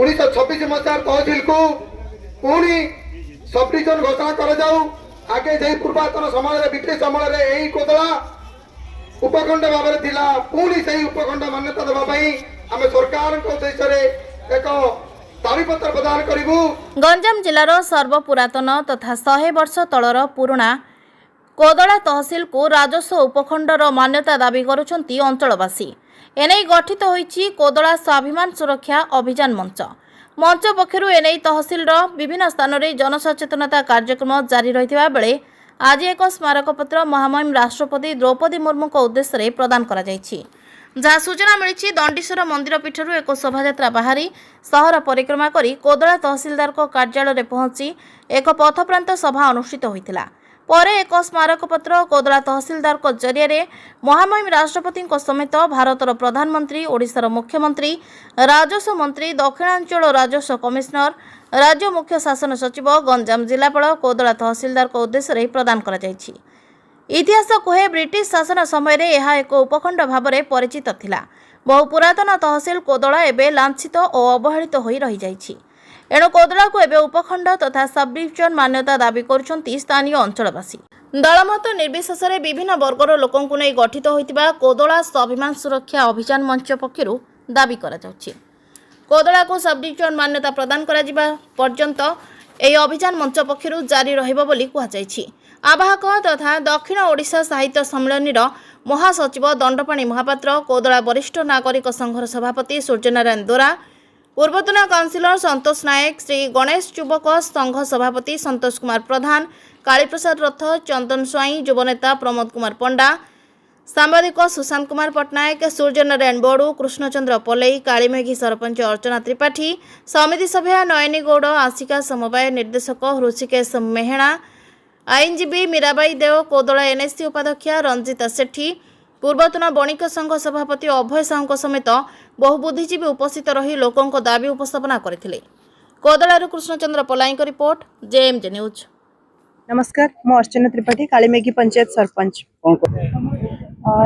1926 मसीहार तहसिल को पुणी sub division घोषणा कर जाऊ आगे जे पूर्वातन समय ब्रिटिश अमल यही कोदला उपखंड भाव में पुणी से उपखंड मान्यता देवाई आम सरकार उद्देश्य एक दाबीपत्र प्रदान करूँ। गंजाम जिलार सर्वपुरातन तथा 100 वर्ष तलर पुराणा कोदला तहसिल को राजस्व उपखंडर मान्यता दाबी करुछंती अंचलवासी। एने गठित होईछि कोदला स्वाभिमान सुरक्षा अभियान मंच पक्षरु एने तहसिल विभिन्न स्थान में जनसचेतनता कार्यक्रम जारी रहिथिबा बेले आज एक स्मारक पत्र महामहिम राष्ट्रपति द्रौपदी मुर्मू को उद्देश्य प्रदान करा जायछि। जहाँ सूचना मिली दंडीश्वर मंदिर पीठर एक शोभायात्रा बाहरी सहर परिक्रमा करी कोदला तहसिलदार को कार्यालय पहुंची एक पथप्रांत सभा अनुष्ठित होइतिला। परे एक स्मारक पत्र कोदला तहसिलदार को जरिए महामहिम राष्ट्रपति समेत भारतर प्रधानमंत्री ओडिशार मुख्यमंत्री राजस्व मंत्री दक्षिणांचल राजस्व कमिशनर राज्य मुख्य शासन सचिव गंजाम जिलापाल कोदला तहसिलदार को उद्देश्य प्रदान करा जायछि। इतिहास कहे ब्रिटिश शासन समय यह एक उपखंड भाव में परिचित थिला। बहु पुरातन तहसिल कोदला एवं लांछित और अवहेलित हो रही जाइछि। एणु कोदला को एवं उपखंड तथा सब डिविजन मान्यता दाबी करुछंती स्थानीय अंचलवासी। दलमत निर्विशेष विभिन्न वर्गर लोकंकु नै गठित होइतिबा कोदला स्वाभिमान सुरक्षा अभियान मंच पक्षरु दाबी करा जाउछि। कोदला को सब डिविजन मान्यता प्रदान करा जिबा पर्यंत एही अभियान मंच पक्षरु जारी रहिबो बोली कुहा जाइछि। आवाहक तथा दक्षिण ओडिशा साहित्य सम्मेलन महासचिव दंडपाणी महापात्र कोदला वरिष्ठ नागरिक संघर सभापति सूर्यनारायण दोरा पूर्वतन काउंसिलर संतोष नायक श्री गणेश युवक संघ सभापति संतोष कुमार प्रधान कालीप्रसाद रथ चंदन स्वाई युवनेता प्रमोद कुमार पंडा सांबादिक सुशांत कुमार पट्टनायक सूर्यनारायण बड़ू कृष्णचंद्र पलई कालीमेघी सरपंच अर्चना त्रिपाठी समिति सभ्या नयनी गौड़ आशिका समवाय निर्देशक ऋषिकेश मेहणा आईनजीवी मीराबाई देव कोदला एनएससी उपाध्यक्षा रंजिता सेठी पूर्वतन बणिक संघ सभापति अभय साहू समेत बहु बुद्धिजीवी उपस्थित रही लोकों दाबी उपस्थापना करथिले। कोदलारू कृष्णचंद्र पलाई रिपोर्ट जेएमजे न्यूज। नमस्कार, मु अर्चना त्रिपाठी कालीमेघी पंचायत सरपंच।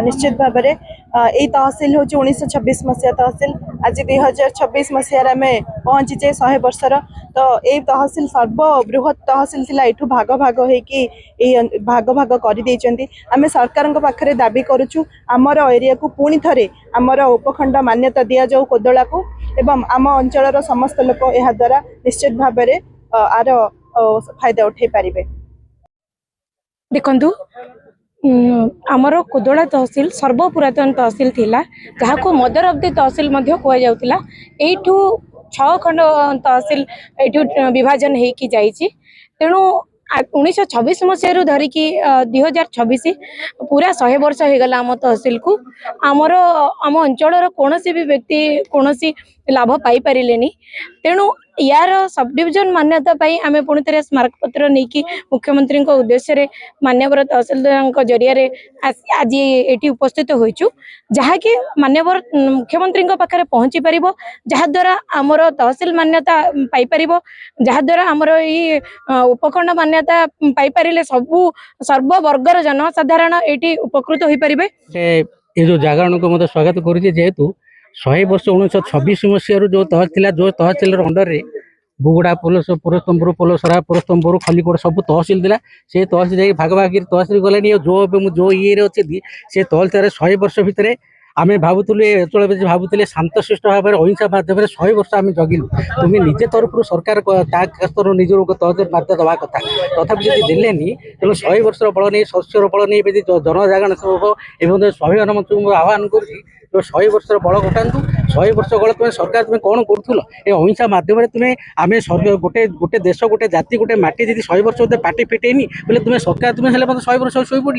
निश्चित भाव में यही तहसिल हूँ 1926 मसीहा तहसिल आज 2026 मसीह आम पहुँचीचे 100 वर्षर। तो यही तहसिल सर्वबृहत तहसिल थिला एठू भाग भाग होइकी भाग भाग कर देइचंती। आमे सरकार पाखरे दाबी करूछु आमर एरिया को पुणी थरे आमर उपखंड मान्यता दिया जाऊ कोदला को एवं आम अंचलर समस्त लोक यह द्वारा निश्चित भाव में आर फायदा उठे पारिबे। देखंतु आमर कोदला तहसिल सर्वपुरातन तहसिल थिला जहाँ मदर ऑफ द तहसिल कह जाउतिला। एठू 6 खंड तहसिल एठू विभाजन होइकी जाइछि। तेणु 1926 मसीह धरिकी 2026 पूरा 100 वर्ष हो गला आम तहसिल को आमर आम अंचल कौन भी व्यक्ति कौन लाभ पाई पारे। तेणु यार सब डिविजन मान्यता पाई आमे पुणी थे स्मारक पत्र नहीं मुख्यमंत्री उद्देश्य मान्यवर तहसिलदार जरिए आज ये उपस्थित होइचु जहाँकि मान्यवर मुख्यमंत्री पाखे पहुँची पार जहाद्वारा आमर तहसिल मान्यता पाई पार जहाद्वारा आमर ये उपखंड मान्यता पाई पारे सबू सर्ववर्गर जनसाधारण ये उपकृत हो पारे। ये जो जागरण को मत स्वागत करुचे जेहेतु 100 वर्ष 1926 मसीह जो तहसिल अंडर रे बुगुड़ा पुरस्तमपुर पोलसरा पुरस्तमपुर खलिकोट सब तहसिल थिला। से तहसिल जाई भाग भाग तहसिल गलानी जो ये अच्छे से तहसिल 100 वर्ष भितर आम भावुलु अंचल भावुले शांतशिष्ट भाव में अहिंसा माध्यम 100 वर्ष आम जगिलु। तुम्हें निजे तरफ सरकार स्तर निज तहसिल माध्य दवा कथा तथापि जब देलेनी तेणु 100 वर्ष बल नहीं शस्यर बल नहीं जनजागरण एवं स्वाभिमान मंच आह्वान कर 100 वर्ष बल घटातु 100 वर्ष गल तुम सरकार तुम कौन करूल ये अहिंसा माध्यम तुम आम गोटे गोटे देश गोटे जाति गोटे माटी जी 100 वर्ष पार्टी फिटेनी बोले तुम सरकार तुम 100 वर्ष शोई पड़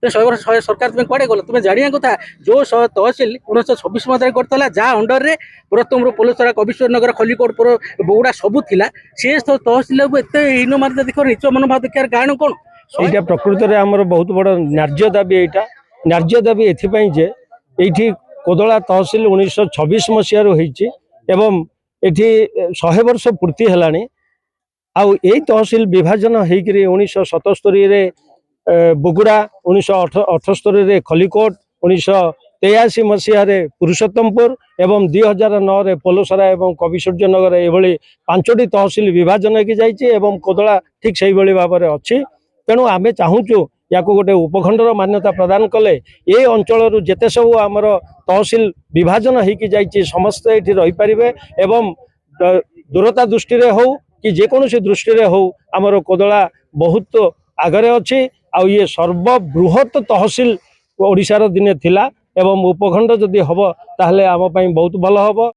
100 वर्ष सरकार तुम कड़े गल तुम जाना कथा जो तहसिल 1926 मसीह करता जहाँ अंडर रे पुरस्तमपुर पोलसरा कविश्वर नगर खलिकोट बगुड़ा सबू थिला से तहसिल एत हीन मार्ग देख निच मनोभाव देखार कारण कौन यहाँ प्रकृत में आमर बहुत बड़ न्याର୍ଯ୍य दाबी यहाँ न्याର୍ଯ୍य दाबी एथि ये कोदला तहसिल 1926 मसीह एवं ये 100 वर्ष पूर्ति है। आउ यही तहसिल विभाजन होकर 1977 बुगुड़ा 1978 खलिकोट 1983 मसीह पुरुषोत्तमपुर एवं 2009 पोलोसरा एवं कविसूर्यनगर एभली 5टी तहसिल विभाजन होगी जाइए एवं कोदला ठीक से भाव में अच्छी। तेणु आमे चाहूँ या गोटे उपखंडर मान्यता प्रदान कले ये अंचल जेते सब आमर तहसिल विभाजन होगी जाइए समस्ते ये रही पारे एवं दूरता दृष्टि हो कि जेकोसी दृष्टि हो आमर कोदला बहुत आगरे अच्छी आ ये सर्वबृहत तहसिल ओडिशार दिने थिला एवं उपखंड जदि हम ताहले आम बहुत भल हम।